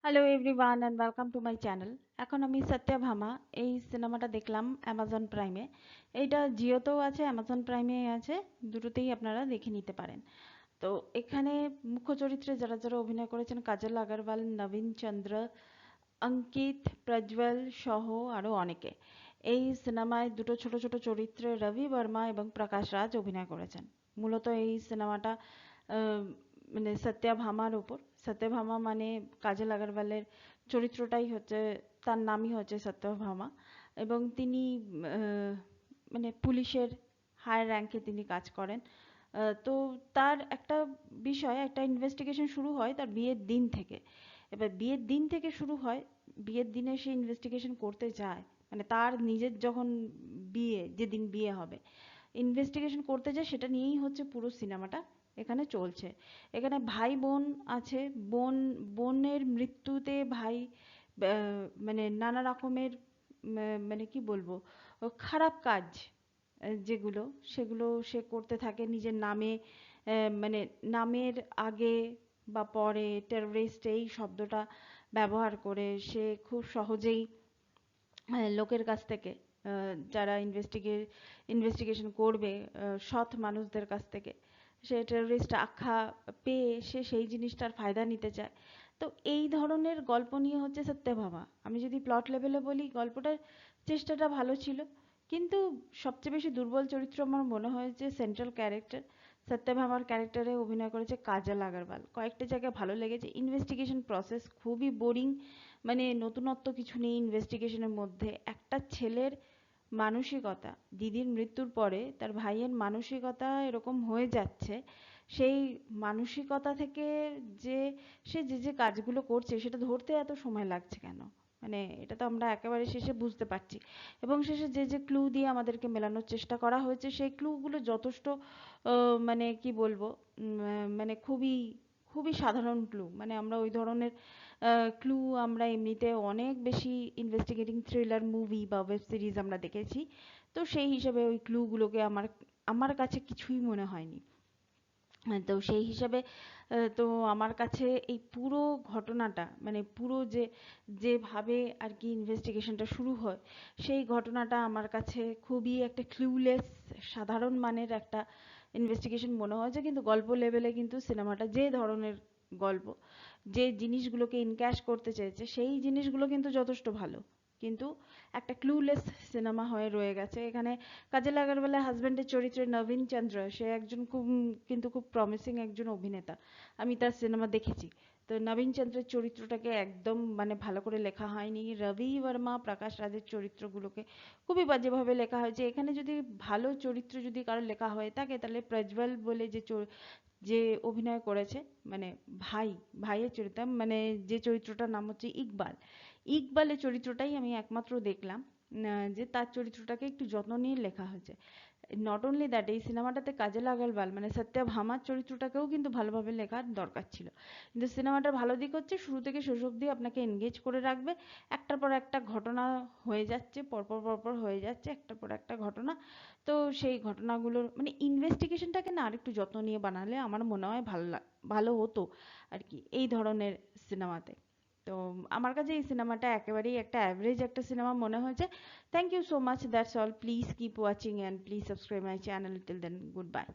Hello everyone and welcome to my channel. এখন আমি সত্যভামা এই সিনেমাটা দেখলাম অ্যামাজন প্রাইমে। এইটা জিওতেও আছে, অ্যামাজন প্রাইমে আছে, দুটোতেই আপনারা দেখে নিতে পারেন। তো এখানে মুখ্য চরিত্রে যারা যারা অভিনয় করেছেন, কাজল আগরওয়াল, নবীন চন্দ্র, অঙ্কিত, প্রজ্বল সহ আরও অনেকে। এই সিনেমায় দুটো ছোট ছোট চরিত্রে রবি বর্মা এবং প্রকাশ রাজ অভিনয় করেছেন। মূলত এই সিনেমাটা আহ, মানে সত্যভামার উপর। সত্যভামা মানে কাজল আগরওয়ালের চরিত্রটাই হচ্ছে, তার নামই হচ্ছে সত্যভামা। এবং তিনি আহ, মানে পুলিশের হায়ার র্যাঙ্কে তিনি কাজ করেন। তো তার একটা বিষয়, একটা ইনভেস্টিগেশন শুরু হয় তার বিয়ের দিন থেকে। এবার বিয়ের দিন থেকে শুরু হয়, বিয়ের দিনে সে ইনভেস্টিগেশন করতে যায়, মানে তার নিজের যখন বিয়ে, যেদিন বিয়ে হবে ইনভেস্টিগেশন করতে যায়, সেটা নিয়েই হচ্ছে পুরো সিনেমাটা এখানে চলছে। এখানে ভাই বোন আছে। বোনের মৃত্যুতে ভাই মানে নানা রকমের মানে কি বলবো, খারাপ কাজ যেগুলো, সেগুলো সে করতে থাকে নিজের নামে। মানে নামের আগে বা পরে টেররিস্ট এই শব্দটা ব্যবহার করে সে খুব সহজেই লোকের কাছ থেকে, যারা ইনভেস্টিগেশন করবে, সৎ মানুষদের কাছ থেকে সে টেররিস্ট আখ্যা পেয়ে সে সেই জিনিসটার ফায়দা নিতে চায়। তো এই ধরনের গল্প নিয়ে হচ্ছে সত্যভামা। আমি যদি প্লট লেভেলে বলি, গল্পটার চেষ্টাটা ভালো ছিল, কিন্তু সবচেয়ে বেশি দুর্বল চরিত্র আমার মনে হয়েছে সেন্ট্রাল ক্যারেক্টার। সত্যভামার ক্যারেক্টারে অভিনয় করেছে কাজল আগরওয়াল। কয়েকটা জায়গায় ভালো লেগেছে। ইনভেস্টিগেশন প্রসেস খুবই বোরিং, মানে নতুনত্ব কিছু নেই ইনভেস্টিগেশনের মধ্যে। একটা ছেলের মানসিকতা, দিদির মৃত্যুর পরে তার ভাইয়ের মানসিকতা এরকম হয়ে যাচ্ছে, সেই মানসিকতা থেকে যে সে যে যে কাজগুলো করছে সেটা ধরতে এত সময় লাগছে কেন, মানে এটা তো আমরা একেবারে শেষে বুঝতে পারছি। এবং শেষে যে যে ক্লু দিয়ে আমাদেরকে মেলানোর চেষ্টা করা হয়েছে, সেই ক্লুগুলো যথেষ্ট মানে কি বলবো, মানে খুবই খুবই সাধারণ ক্লু। মানে আমরা ওই ধরনের ক্লু আমরা এমনিতে অনেক বেশি ইনভেস্টিগেটিং থ্রিলার মুভি বা ওয়েব সিরিজ আমরা দেখেছি। তো সেই হিসেবে ওই ক্লুগুলোকে আমার আমার কাছে কিছুই মনে হয়নি। তো সেই হিসাবে তো আমার কাছে এই পুরো ঘটনাটা, মানে পুরো যেভাবে আর কি ইনভেস্টিগেশনটা শুরু হয়, সেই ঘটনাটা আমার কাছে খুবই একটা ক্লুলেস, সাধারণ মানের একটা ইনভেস্টিগেশন মনে হয়েছে। কিন্তু গল্প লেভেলে কিন্তু সিনেমাটা যে ধরনের গল্প, যে জিনিসগুলোকে ইনক্যাশ করতে চেয়েছে, সেই জিনিসগুলো কিন্তু যথেষ্ট ভালো। কিন্তু একটা ক্লুলেস সিনেমা হয়ে রয়ে গেছে এখানে। কাজল আগরওয়ালের হাজবেন্ডের চরিত্রে নবীন চন্দ্র, সে একজন খুব কিন্তু খুব প্রমিসিং একজন অভিনেতা। আমি তার সিনেমা দেখেছি। তো নবীন চন্দ্রের চরিত্রটাকে একদম মানে ভালো করে লেখা হয়নি। রবি বর্মা, প্রকাশ রাজের চরিত্রগুলোকে খুবই বাজেভাবে লেখা হয়েছে। এখানে যদি ভালো চরিত্র যদি কারো লেখা হয়ে থাকে, তাহলে প্রজ্বল বলে যে অভিনয় করেছে, মানে ভাই, ভাইয়ের চরিত্র, মানে যে চরিত্রটার নাম হচ্ছে ইকবাল। ইকবালের চরিত্রটাই আমি একমাত্র দেখলাম যে তার চরিত্রটাকে একটু যত্ন নিয়ে লেখা হয়েছে। নট অনলি দ্যাট, এই সিনেমাটাতে কাজল আগরওয়াল মানে সত্যভামার চরিত্রটাকেও কিন্তু ভালোভাবে লেখার দরকার ছিল। কিন্তু সিনেমাটার ভালো দিক হচ্ছে শুরু থেকে শেষ অবধি আপনাকে এনগেজ করে রাখবে। একটার পর একটা ঘটনা হয়ে যাচ্ছে, পরপর পরপর হয়ে যাচ্ছে একটার পর একটা ঘটনা। তো সেই ঘটনাগুলোর মানে ইনভেস্টিগেশনটাকে না আরেকটু যত্ন নিয়ে বানালে আমার মনে হয় ভালো হতো আর কি এই ধরনের সিনেমাতে। তো আমার কাছে এই সিনেমাটা একেবারেই একটা অ্যাভারেজ একটা সিনেমা মনে হয়েছে। Thank you so much, that's all. Please keep watching and please subscribe my channel. Till then, good by.